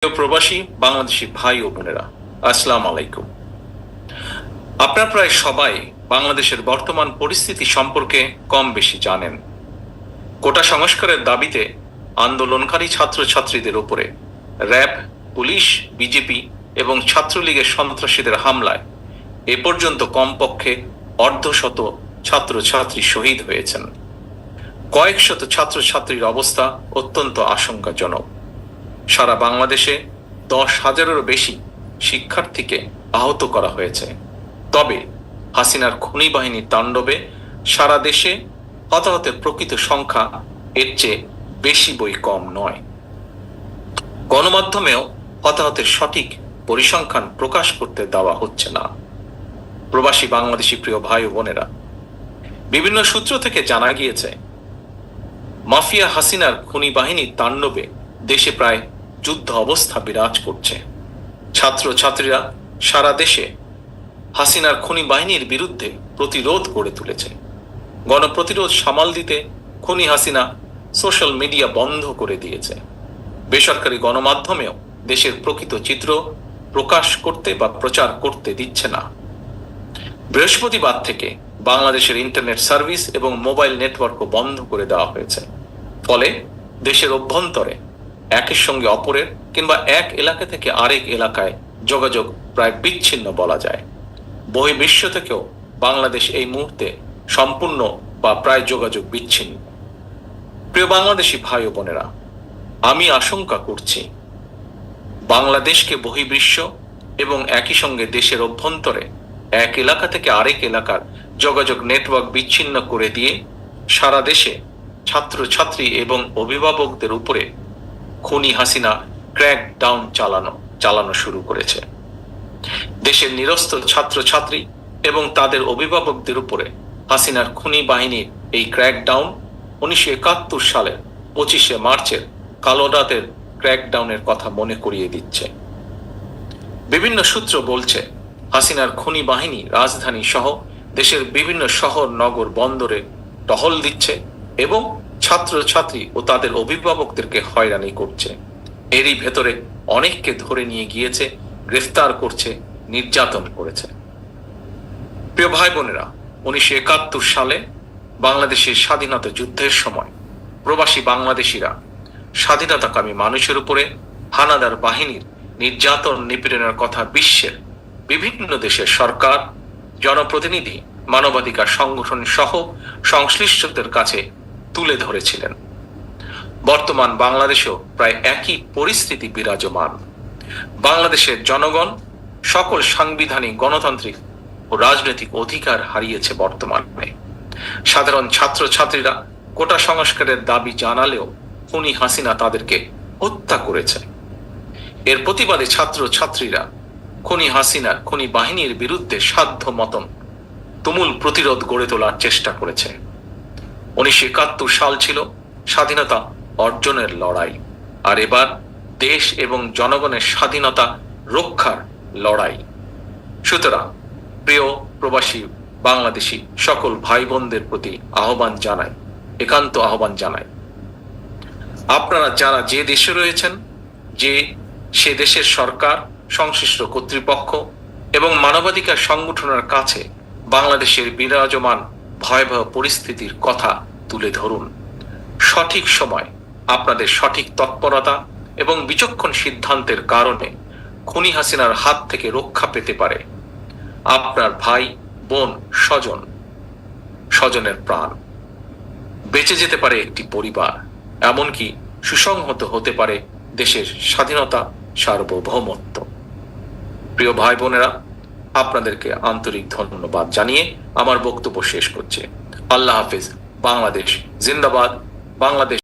প্রিয় প্রবাসী বাংলাদেশি ভাই ও বোনেরা, আসসালামু আলাইকুম। আপনারা প্রায় সবাই বাংলাদেশের বর্তমান পরিস্থিতি সম্পর্কে কম বেশি জানেন। কোটা সংস্কারের দাবিতে আন্দোলনকারী ছাত্রছাত্রীদের উপরে র্যাব, পুলিশ, বিজেপি এবং ছাত্রলীগের সন্ত্রাসীদের হামলায় এ পর্যন্ত কমপক্ষে অর্ধশত ছাত্রছাত্রী শহীদ হয়েছেন। কয়েক শত ছাত্রছাত্রীর অবস্থা অত্যন্ত আশঙ্কাজনক। সারা বাংলাদেশে 10,000-এরও বেশি শিক্ষার্থীকে আহত করা হয়েছে। তবে হাসিনার খুনি বাহিনীর তাণ্ডবে সারা দেশে হতাহতের প্রকৃত সংখ্যা এর চেয়ে বেশি বই কম নয়। গণমাধ্যমেও হতাহতের সঠিক পরিসংখ্যান প্রকাশ করতে দেওয়া হচ্ছে না। প্রবাসী বাংলাদেশি প্রিয় ভাই ও বোনেরা, বিভিন্ন সূত্র থেকে জানা গিয়েছে মাফিয়া হাসিনার খুনি বাহিনীর তাণ্ডবে দেশে প্রায় যুদ্ধ অবস্থা বিরাজ করছে। ছাত্রছাত্রীরা সারা দেশে হাসিনার খুনি বাহিনীর বিরুদ্ধে প্রতিরোধ গড়ে তুলেছে। গণপ্রতিরোধ সামাল দিতে খুনি হাসিনা সোশ্যাল মিডিয়া বন্ধ করে দিয়েছে। বেসরকারি গণমাধ্যমেও দেশের প্রকৃত চিত্র প্রকাশ করতে বা প্রচার করতে দিচ্ছে না। বৃহস্পতিবার থেকে বাংলাদেশের ইন্টারনেট সার্ভিস এবং মোবাইল নেটওয়ার্কও বন্ধ করে দেওয়া হয়েছে। ফলে দেশের অভ্যন্তরে একের সঙ্গে অপরের কিংবা এক এলাকা থেকে আরেক এলাকায় যোগাযোগ প্রায় বিচ্ছিন্ন বলা যায়। বহির্বিশ্ব থেকেও বাংলাদেশ এই মুহূর্তে সম্পূর্ণ বা প্রায় যোগাযোগ বিচ্ছিন্ন। প্রিয় বাংলাদেশি ভাই ও বোনেরা, আমি আশঙ্কা করছি বাংলাদেশকে বহির্বিশ্ব এবং একই সঙ্গে দেশের অভ্যন্তরে এক এলাকা থেকে আরেক এলাকার যোগাযোগ নেটওয়ার্ক বিচ্ছিন্ন করে দিয়ে সারা দেশে ছাত্রছাত্রী এবং অভিভাবকদের উপরে খুনি হাসিনা ক্র্যাক ডাউন চালানো শুরু করেছে। দেশের নিরস্ত ছাত্রছাত্রী এবং তাদের অভিভাবকদের উপরে হাসিনার খুনি বাহিনীর এই ক্র্যাকডাউন 1971 সালের 25শে মার্চের কালো রাতের ক্র্যাকডাউনের কথা মনে করিয়ে দিচ্ছে। বিভিন্ন সূত্র বলছে হাসিনার খুনি বাহিনী রাজধানী সহ দেশের বিভিন্ন শহর, নগর, বন্দরে টহল দিচ্ছে এবং ছাত্রছাত্রী ও তাদের অভিভাবকদেরকে হয়রানি করছে। এরই ভেতরে অনেককে ধরে নিয়ে গিয়েছে, গ্রেফতার করছে, নির্যাতন করেছে। প্রিয় ভাই বোনেরা, 1971 সালে বাংলাদেশের স্বাধীনতা যুদ্ধের সময় প্রবাসী বাংলাদেশিরা স্বাধীনতাকামী মানুষের উপরে হানাদার বাহিনীর নির্যাতন নিপীড়নের কথা বিশ্বের বিভিন্ন দেশের সরকার, জনপ্রতিনিধি, মানবাধিকার সংগঠন সহ সংশ্লিষ্টদের কাছে তুলে ধরেছিলেন। বর্তমান বাংলাদেশেও প্রায় একই পরিস্থিতি বিরাজমান। বাংলাদেশের জনগণ সকল সাংবিধানিক, গণতান্ত্রিক ও রাজনৈতিক অধিকার হারিয়েছে। বর্তমানে সাধারণ ছাত্রছাত্রীরা কোটা সংস্কারের দাবি জানালেও খুনি হাসিনা তাদেরকে হত্যা করেছে। এর প্রতিবাদে ছাত্রছাত্রীরা খুনি হাসিনার খুনি বাহিনীর বিরুদ্ধে সাধ্য মতন তুমুল প্রতিরোধ গড়ে তোলার চেষ্টা করেছে। 1971 সাল ছিল স্বাধীনতা অর্জনের লড়াই, আর এবার দেশ এবং জনগণের স্বাধীনতা রক্ষার লড়াই। সুতরাং প্রিয় প্রবাসী বাংলাদেশি সকল ভাই বোনদের প্রতি একান্ত আহ্বান জানাই, আপনারা যারা যে দেশে রয়েছেন, সে দেশের সরকার, সংশ্লিষ্ট কর্তৃপক্ষ এবং মানবাধিকার সংগঠনের কাছে বাংলাদেশের বিরাজমান ভয়াবহ পরিস্থিতির কথা তুলে ধরুন। সঠিক সময় আপনাদের সঠিক তৎপরতা এবং বিচক্ষণ সিদ্ধান্তের কারণে খুনি হাসিনার হাত থেকে রক্ষা পেতে পারে আপনার ভাই, বোন, স্বজনের প্রাণ। বেঁচে যেতে পারে একটি পরিবার, এমনকি সুসংহত হতে পারে দেশের স্বাধীনতা, সার্বভৌমত্ব। প্রিয় ভাই বোনেরা, আপনাদেরকে আন্তরিক ধন্যবাদ জানিয়ে আমার বক্তব্য শেষ করছি। আল্লাহ হাফেজ। বাংলাদেশ জিন্দাবাদ। বাংলাদেশ